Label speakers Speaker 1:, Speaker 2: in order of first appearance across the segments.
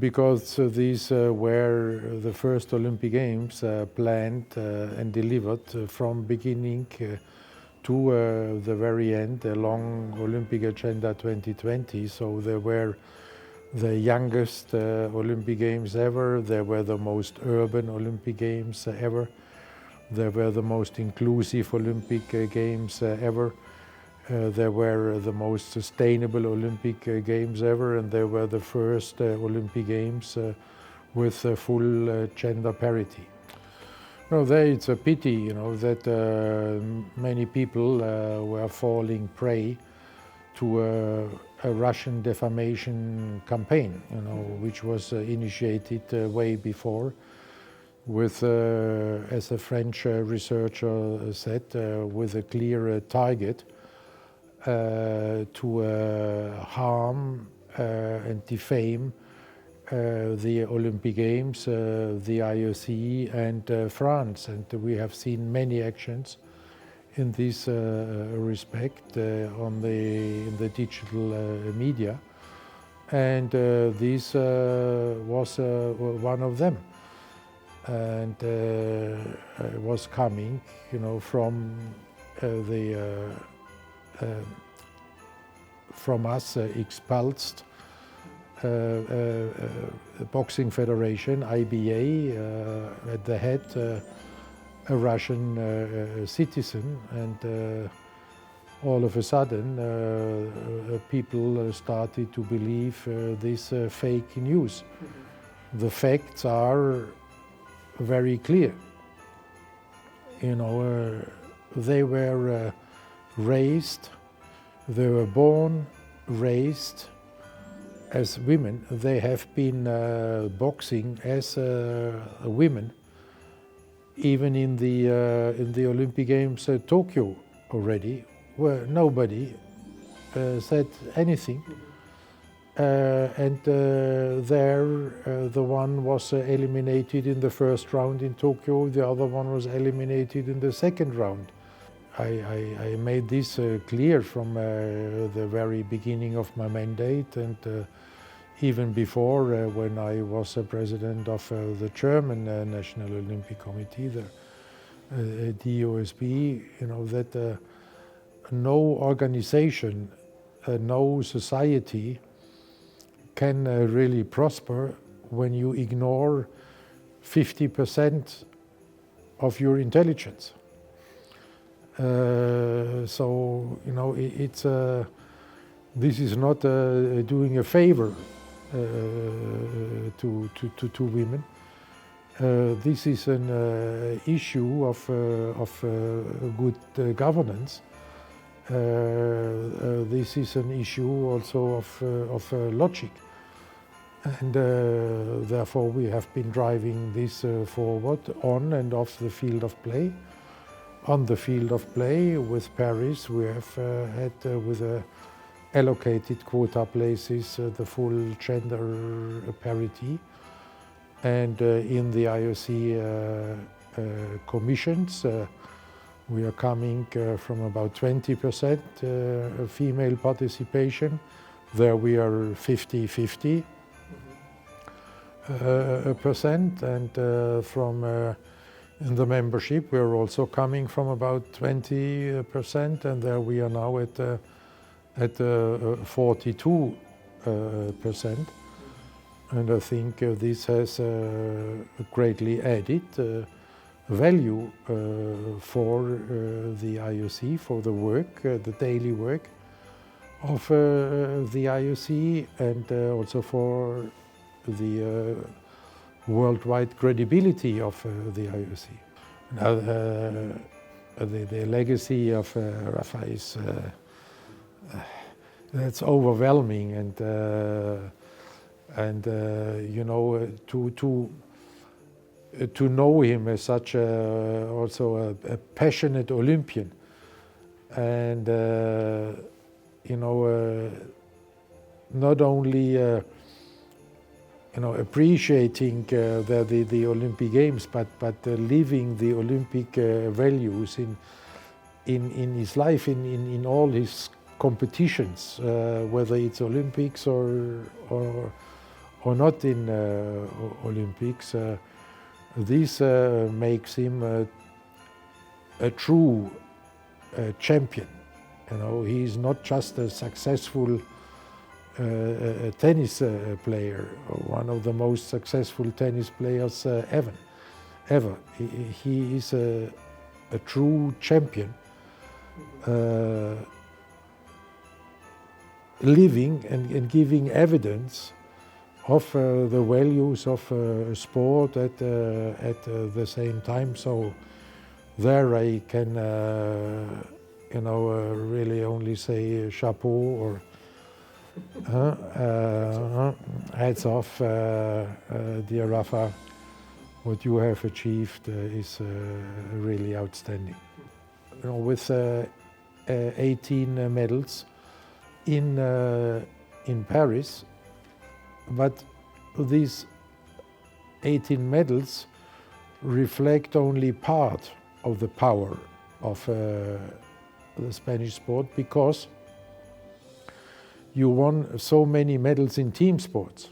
Speaker 1: because these were the first Olympic Games planned and delivered from beginning to the very end, along Olympic Agenda 2020. So they were the youngest Olympic Games ever. They were the most urban Olympic Games ever. They were the most inclusive Olympic Games ever. They were the most sustainable Olympic Games ever, and they were the first Olympic Games with full gender parity. No, there it's a pity, that many people were falling prey to a Russian defamation campaign, which was initiated way before, with, as a French researcher said, with a clear target to harm and defame the Olympic Games, the IOC and France. And we have seen many actions in this respect in the digital media. And this was one of them. And was coming, from from us expelled boxing federation, IBA, at the head a Russian citizen, and all of a sudden people started to believe this fake news. The facts are very clear. They were raised, they were born, raised as women. They have been boxing as women, even in the Olympic Games Tokyo already, where nobody said anything. And there the one was eliminated in the first round in Tokyo, the other one was eliminated in the second round. I made this clear from the very beginning of my mandate, and even before when I was president of the German National Olympic Committee, the DOSB, that no organization, no society can really prosper when you ignore 50% of your intelligence. So it's this is not doing a favor to women. This is an issue of good governance. This is an issue also of logic, and therefore we have been driving this forward on and off the field of play. On the field of play with Paris, we have had with allocated quota places the full gender parity, and in the IOC commissions we are coming from about 20% female participation. There we are 50-50%, and from in the membership we are also coming from about 20%, and there we are now at 42%. And I think this has greatly added value for the IOC, for the work, the daily work of the IOC, and also for the worldwide credibility of the IOC. Now, the legacy of Rafa is that's overwhelming, and to know him as such also a passionate Olympian, and not only appreciating the Olympic Games, but living the Olympic values in his life, in all his competitions, whether it's Olympics or or not in Olympics, this makes him a true champion. You know, he is not just a successful tennis player, one of the most successful tennis players ever. He is a true champion, living and giving evidence of the values of sport at the same time. So there I can, really only say chapeau or hats off, dear Rafa. What you have achieved is really outstanding. You know, with 18 medals in Paris, but these 18 medals reflect only part of the power of the Spanish sport, because you won so many medals in team sports.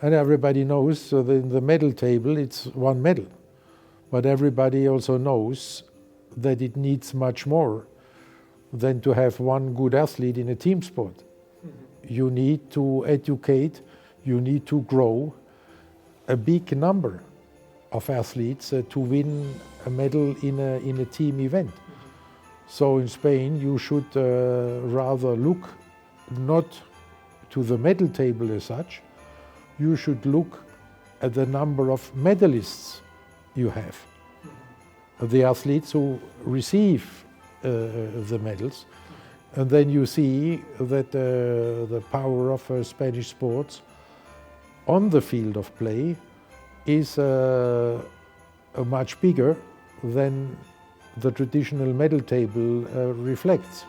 Speaker 1: And everybody knows, so in the medal table it's one medal. But everybody also knows that it needs much more than to have one good athlete in a team sport. You need to educate, you need to grow a big number of athletes to win a medal in a team event. So in Spain you should rather look not to the medal table as such, you should look at the number of medalists you have, the athletes who receive the medals, and then you see that the power of Spanish sports on the field of play is much bigger than the traditional medal table reflects.